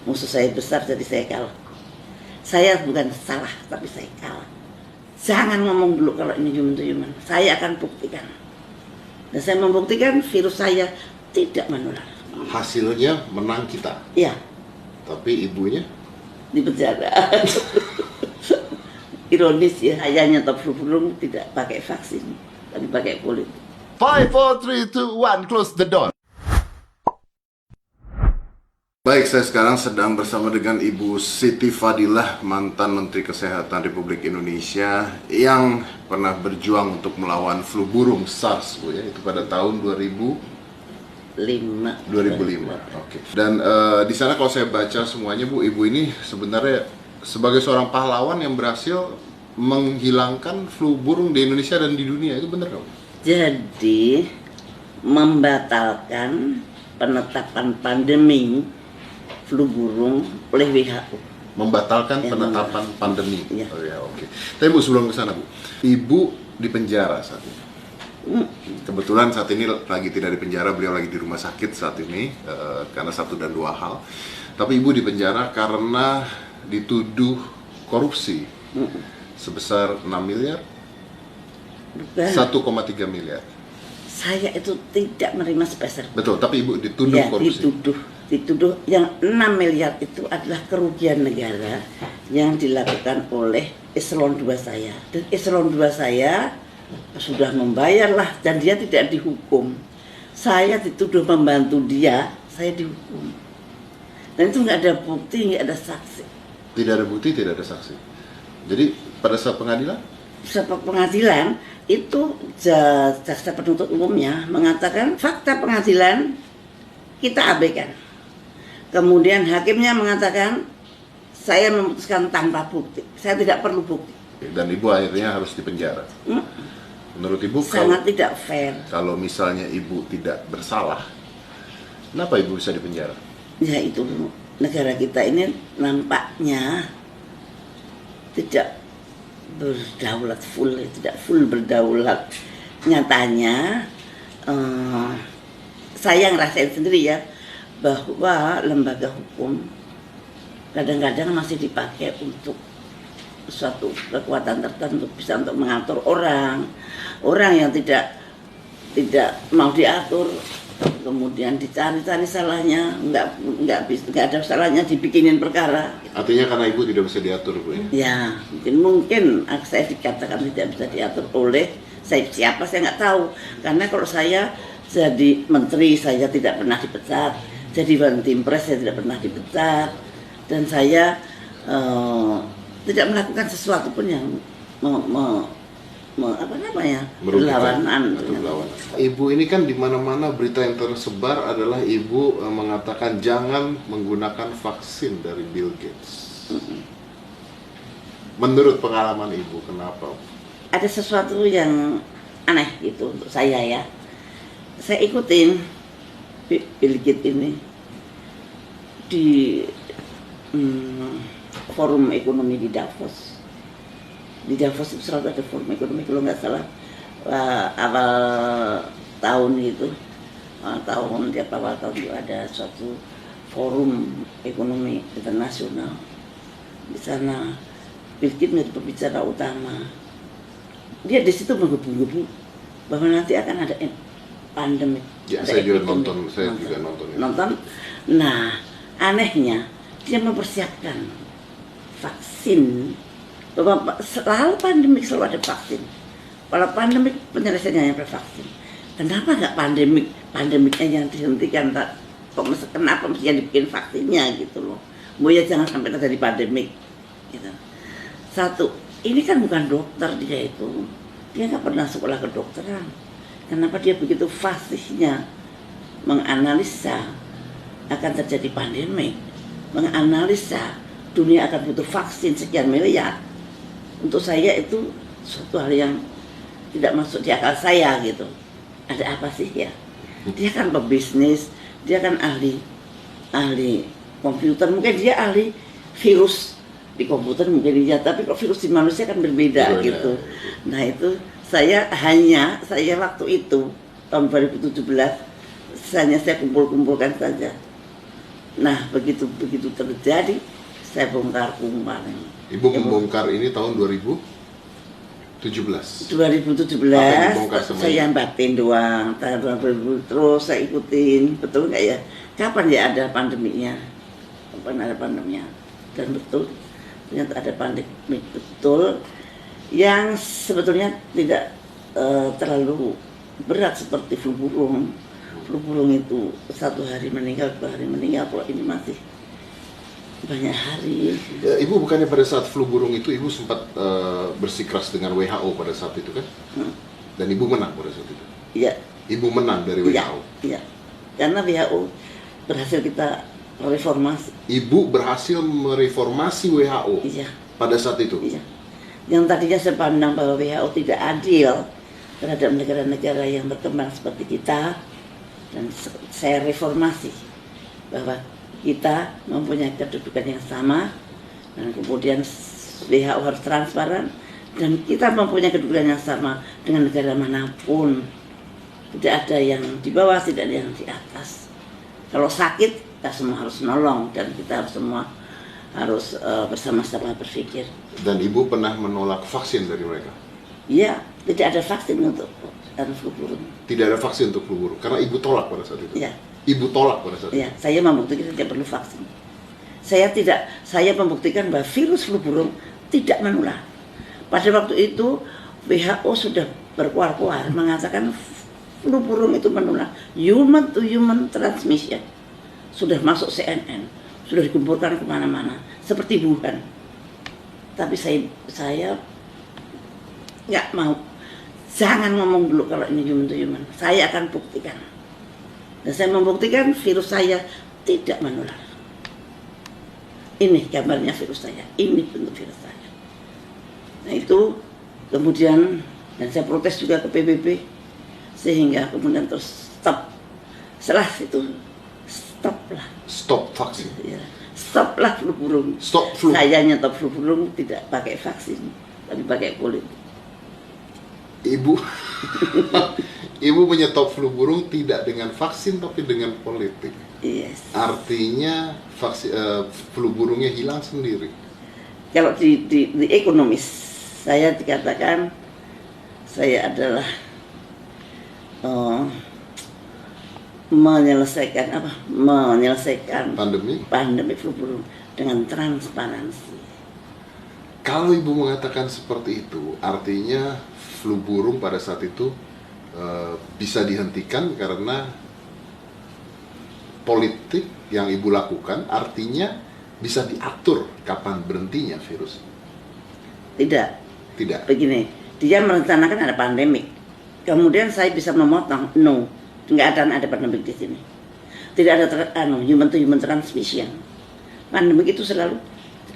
Musuh saya besar jadi saya kalah. Saya bukan salah tapi saya kalah. Jangan ngomong dulu kalau ini human to human. Saya akan buktikan. Dan saya membuktikan virus saya tidak menular. Hasilnya menang kita. Iya. Tapi ibunya Di penjara. Ironis ya, ayahnya top flu tidak pakai vaksin, tapi pakai politik. 5, 4, 3, 2, 1, close the door. Baik, saya sekarang sedang bersama dengan Ibu Siti Fadilah, mantan Menteri Kesehatan Republik Indonesia yang pernah berjuang untuk melawan flu burung SARS, Bu, ya, itu pada tahun 2005. Oke. Dan di sana kalau saya baca semuanya, Bu, Ibu ini sebenarnya sebagai seorang pahlawan yang berhasil menghilangkan flu burung di Indonesia dan di dunia, itu benar nggak, Bu? Jadi membatalkan penetapan pandemi flu burung oleh WHO. Membatalkan Ya, penetapan pandemi. Ya. Oh ya, oke. Tapi Bu, sebelum ke sana, Bu, Ibu di penjara saat ini. Kebetulan saat ini lagi tidak di penjara, beliau lagi di rumah sakit saat ini karena satu dan dua hal. Tapi Ibu di penjara karena dituduh korupsi sebesar 6 miliar, Bukan. 1,3 miliar. Saya itu tidak menerima sepeser. Betul, tapi Ibu dituduh Ya, korupsi. dituduh yang 6 miliar itu adalah kerugian negara yang dilakukan oleh eselon 2 saya. Dan eselon 2 saya sudah membayar lah dan dia tidak dihukum. Saya dituduh membantu dia, saya dihukum. Dan itu nggak ada bukti, nggak ada saksi. Tidak ada bukti, tidak ada saksi. Jadi pada saat pengadilan? Sebab pengadilan itu jaksa penuntut umumnya mengatakan fakta pengadilan kita abaikan. Kemudian hakimnya mengatakan saya memutuskan tanpa bukti, saya tidak perlu bukti. Dan Ibu akhirnya harus dipenjara. Menurut Ibu, Sangat tidak fair. kalau misalnya Ibu tidak bersalah, kenapa Ibu bisa dipenjara? Ya itu negara kita ini nampaknya tidak berdaulat full, tidak full berdaulat. Nyatanya saya ngerasain sendiri ya bahwa lembaga hukum kadang-kadang masih dipakai untuk suatu kekuatan tertentu, bisa untuk mengatur orang yang tidak mau diatur, kemudian dicari-cari salahnya, nggak ada salahnya dibikinin perkara. Artinya karena Ibu tidak bisa diatur, Bu, ya? Ya, mungkin saya dikatakan tidak bisa diatur oleh siapa saya nggak tahu. Karena kalau saya jadi menteri saya tidak pernah dipecat, jadi Bantimpres saya tidak pernah dipecat, dan saya tidak melakukan sesuatu pun yang berlawanan. Ibu ini kan di mana-mana berita yang tersebar adalah Ibu mengatakan jangan menggunakan vaksin dari Bill Gates. Menurut pengalaman Ibu, kenapa? Ada sesuatu yang aneh gitu untuk saya ya. Saya ikutin Bill Gates ini di forum ekonomi di Davos. Di Davos itu selalu ada forum ekonomi, kalau nggak salah awal tahun itu, awal tahun itu ada suatu forum ekonomi internasional. Di sana Bill Gates menjadi pembicara utama. Dia di situ menggebu-gebu bahwa nanti akan ada pandemi. Ya, saya juga nonton. Nah, anehnya dia mempersiapkan vaksin. Bahwa selalu pandemik selalu ada vaksin. Kalau pandemik penyelesaiannya yang vaksin. Kenapa nggak pandemiknya yang dihentikan? Kenapa mesti dibikin vaksinnya gitu loh? Mau ya jangan sampai terjadi pandemik. Gitu. Satu, ini kan bukan dokter dia itu. Dia nggak pernah sekolah kedokteran. Kenapa dia begitu fasihnya menganalisa akan terjadi pandemik, menganalisa dunia akan butuh vaksin sekian miliar. Untuk saya itu suatu hal yang tidak masuk di akal saya gitu. Ada apa sih ya? Dia kan pebisnis, dia kan ahli komputer, mungkin dia ahli virus di komputer mungkin dia, tapi kok virus di manusia kan berbeda gitu. Nah itu saya waktu itu tahun 2017 saya kumpulkan saja Nah, begitu terjadi, saya bongkar kumparan. Ibu membongkar ini tahun 2017. 2017 saya batin doang, tahun 2000 terus saya ikutin, betul nggak ya? Kapan ya ada pandeminya? Kapan ada pandeminya? Dan betul, ternyata ada pandemi betul, yang sebetulnya tidak terlalu berat seperti flu burung. Flu burung itu 1 hari meninggal, 2 hari meninggal, kalau ini masih banyak hari. Ibu bukannya pada saat flu burung itu Ibu sempat bersikeras dengan WHO pada saat itu kan? Dan Ibu menang pada saat itu? Iya. Ibu menang dari WHO? Iya, karena WHO berhasil kita reformasi. Ibu berhasil mereformasi WHO? Iya. Pada saat itu? Iya. Yang tadinya saya pandang bahwa WHO tidak adil terhadap negara-negara yang berkembang seperti kita, dan saya reformasi bahwa kita mempunyai kedudukan yang sama, dan kemudian WHO harus transparan, dan kita mempunyai kedudukan yang sama dengan negara manapun. Tidak ada yang di bawah, tidak ada yang di atas. Kalau sakit, kita semua harus nolong, dan kita semua harus bersama-sama berpikir. Dan Ibu pernah menolak vaksin dari mereka? Iya, tidak ada vaksin untuk flu burung. Tidak ada vaksin untuk flu burung, karena Ibu tolak pada saat itu? Iya. Ibu tolak pada saat itu? Iya, saya membuktikan tidak perlu vaksin. Saya membuktikan bahwa virus flu burung tidak menular. Pada waktu itu WHO sudah berkuar-kuar mengatakan flu burung itu menular, human to human transmission. Sudah masuk CNN, sudah dikumpulkan kemana-mana, seperti Wuhan. Tapi saya nggak mau. Jangan ngomong dulu kalau ini human to human. Saya akan buktikan. Dan saya membuktikan virus saya tidak menular. Ini gambarnya virus saya. Ini bentuk virus saya. Nah itu kemudian, dan saya protes juga ke PBB, sehingga kemudian terus stop. Setelah itu stoplah. Stop vaksin? Ya, stoplah flu burung. Stop flu. Saya nyetop flu burung tidak pakai vaksin, tapi pakai politik. Ibu menyetop flu burung tidak dengan vaksin tapi dengan politik. Yes. Artinya flu burungnya hilang sendiri. Kalau di ekonomis, saya dikatakan saya adalah menyelesaikan pandemi flu burung dengan transparansi. Kalau Ibu mengatakan seperti itu, artinya flu burung pada saat itu bisa dihentikan karena politik yang Ibu lakukan, artinya bisa diatur kapan berhentinya virus. Tidak. Begini, dia merencanakan ada pandemik, kemudian saya bisa memotong. No, nggak ada pandemik di sini. Tidak ada human to human transmission. Pandemik itu selalu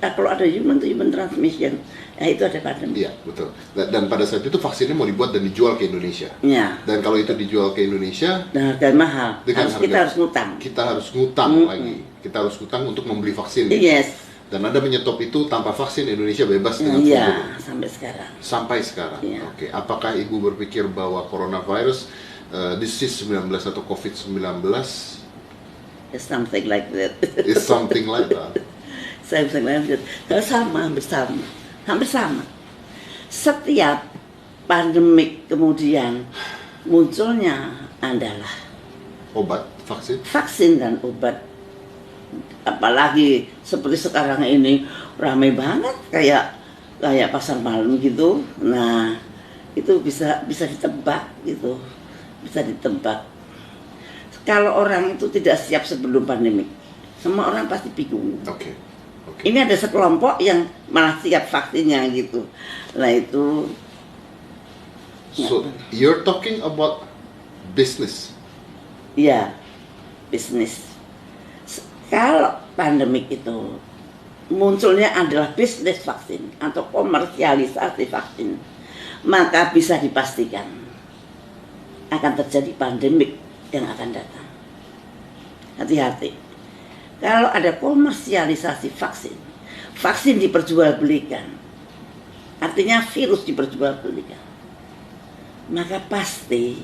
kalau ada human to human transmission, ya itu ada pandemi. Iya, betul. Dan pada saat itu vaksinnya mau dibuat dan dijual ke Indonesia. Ya. Dan kalau itu dijual ke Indonesia, dan harga mahal. Kita harus ngutang. Kita harus ngutang lagi. Kita harus ngutang untuk membeli vaksin. Yes. Dan Anda menyetop itu tanpa vaksin Indonesia bebas dengan flu burung. Iya, sampai sekarang. Sampai sekarang. Ya. Oke. Apakah Ibu berpikir bahwa coronavirus, disease 19 atau COVID-19 It's something like that. is something like that? Something like that. Hampir sama. Setiap pandemik kemudian munculnya adalah Obat, vaksin dan obat. Apalagi seperti sekarang ini ramai banget kayak pasar malam gitu. Nah, itu bisa ditebak gitu. Bisa ditebak. Kalau orang itu tidak siap sebelum pandemik, semua orang pasti bingung. Oke. Ini ada sekelompok yang malah siap vaksinnya gitu. Nah itu. So you're talking about business. Ya, bisnis. Kalau pandemik itu munculnya adalah bisnis vaksin atau komersialisasi vaksin, maka bisa dipastikan akan terjadi pandemik yang akan datang. Hati-hati. Kalau ada komersialisasi vaksin diperjualbelikan, artinya virus diperjualbelikan, maka pasti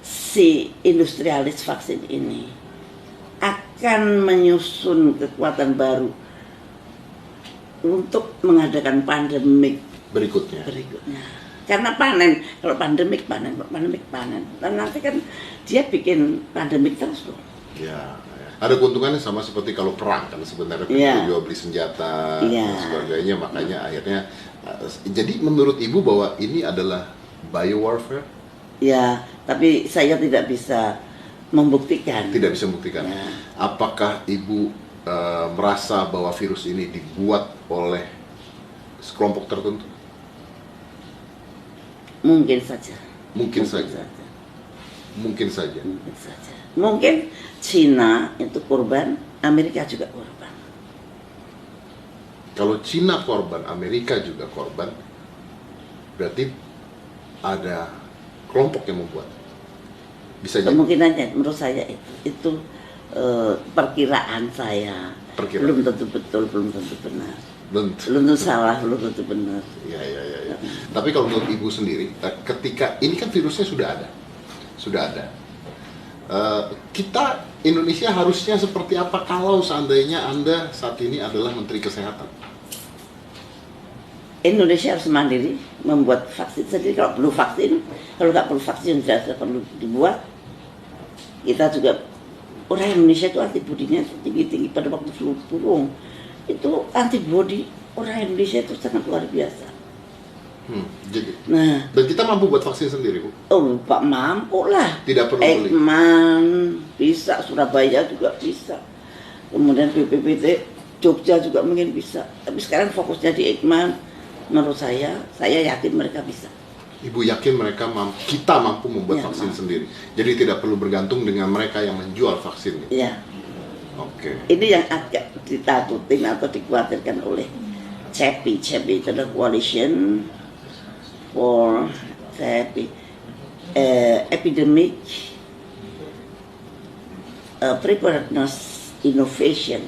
si industrialis vaksin ini akan akan menyusun kekuatan baru untuk mengadakan pandemik berikutnya. Karena panen, kalau pandemik panen. Dan nanti kan dia bikin pandemik terus loh. Ya, ada keuntungannya sama seperti kalau perang kan sebenarnya jual beli senjata dan sebagainya, makanya akhirnya jadi menurut Ibu bahwa ini adalah biowarfare? Ya, tapi saya tidak bisa membuktikan. Tidak bisa membuktikan. Ya. Apakah Ibu merasa bahwa virus ini dibuat oleh sekelompok tertentu? Mungkin saja. Mungkin saja. Mungkin Cina itu korban, Amerika juga korban. Kalau Cina korban, Amerika juga korban, berarti ada kelompok yang membuat. Bisa jadi. Kemungkinannya menurut saya itu perkiraan saya. Belum tentu betul, belum tentu benar. Belum tentu salah, belum tentu benar. Ya. Tapi kalau menurut Ibu sendiri, ketika ini kan virusnya sudah ada. Kita Indonesia harusnya seperti apa kalau seandainya Anda saat ini adalah Menteri Kesehatan? Indonesia harus mandiri membuat vaksin sendiri. Kalau perlu vaksin, kalau nggak perlu vaksin tidak perlu dibuat. Kita juga, orang Indonesia itu antibodinya tinggi pada waktu flu burung. Itu antibodi orang Indonesia itu sangat luar biasa. Jadi. Nah, dan kita mampu buat vaksin sendiri, Bu? Oh, Pak, mampu lah. Tidak perlu beli. Ekman bisa, Surabaya juga bisa. Kemudian BPPT Jogja juga mungkin bisa. Tapi sekarang fokusnya di Ekman. Menurut saya yakin mereka bisa. Ibu yakin kita mampu membuat vaksin sendiri. Jadi tidak perlu bergantung dengan mereka yang menjual vaksin. Iya. Oke. Ini yang agak ditakutin atau dikhawatirkan oleh CEPI. CEPI itu adalah Coalition for Epidemic Preparedness Innovation.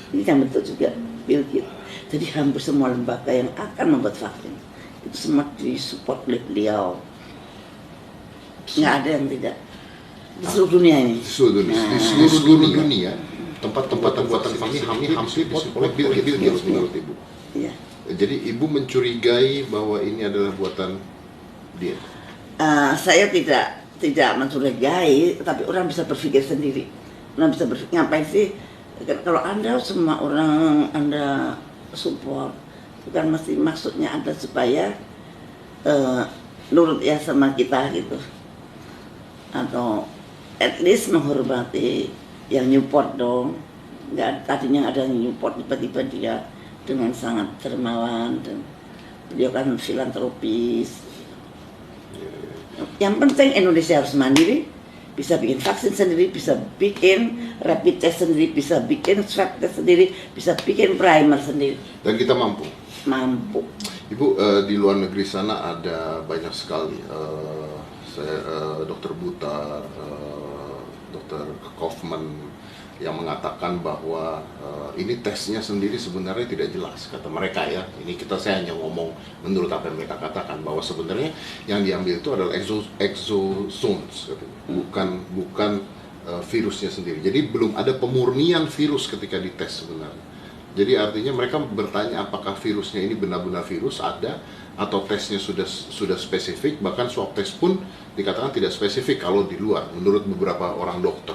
Ini yang bentuk juga Bill Gates. Jadi hampir semua lembaga yang akan membuat vaksin itu semua disupport oleh beliau. Nggak ada yang tidak. Di seluruh dunia ini. Di seluruh dunia. Tempat-tempat pembuatan vaksin hampir disupport oleh Bill Gates menurut Ibu. Iya. Jadi Ibu mencurigai bahwa ini adalah buatan dia? Saya tidak mencurigai, tapi orang bisa berpikir sendiri. Orang bisa berpikir, ngapain sih? Kalau Anda semua orang Anda support, bukan mesti maksudnya Anda supaya nurut ya sama kita gitu. Atau at least menghormati yang Newport dong. Nggak, tadinya ada Newport, tiba-tiba dia dengan sangat dermawan dan beliau kan filantropis. Yang penting Indonesia harus mandiri, bisa bikin vaksin sendiri, bisa bikin rapid test sendiri, bisa bikin swab test sendiri, bisa bikin primer sendiri. Dan kita mampu? Mampu. Ibu, di luar negeri sana ada banyak sekali, Dr. Butar, Dr. Kaufman yang mengatakan bahwa ini tesnya sendiri sebenarnya tidak jelas, kata mereka ya. Ini saya hanya ngomong menurut apa yang mereka katakan, bahwa sebenarnya yang diambil itu adalah exosomes, bukan virusnya sendiri. Jadi belum ada pemurnian virus ketika dites sebenarnya. Jadi artinya mereka bertanya apakah virusnya ini benar-benar virus ada, atau tesnya sudah spesifik, bahkan swab test pun dikatakan tidak spesifik kalau di luar menurut beberapa orang dokter.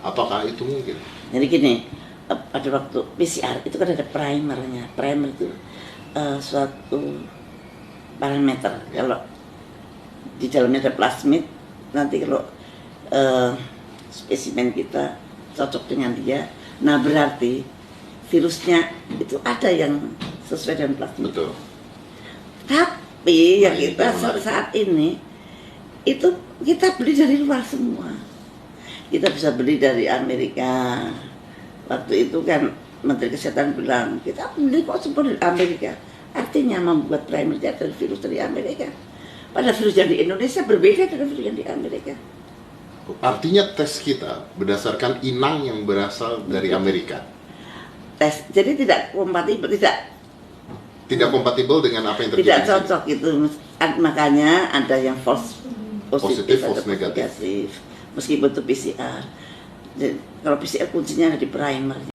Apakah itu mungkin? Jadi gini, pada waktu PCR itu kan ada primernya. Primer itu suatu parameter. Kalau di dalamnya ada plasmid, nanti kalau spesimen kita cocok dengan dia, nah berarti virusnya itu ada yang sesuai dengan plasmid. Betul. Tapi yang kita saat ini itu kita beli dari luar semua. Kita bisa beli dari Amerika. Waktu itu kan Menteri Kesehatan bilang, kita beli kok semua dari Amerika. Artinya membuat primer dari virus dari Amerika. Pada virus yang di Indonesia berbeda dengan virus yang di Amerika. Artinya tes kita berdasarkan inang yang berasal dari Amerika. Tes, jadi tidak kompatibel, tidak kompatibel dengan apa yang terjadi. Tidak cocok itu. Makanya ada yang false positif, false negatif. meskipun itu PCR. Jadi, kalau PCR kuncinya ada di primer.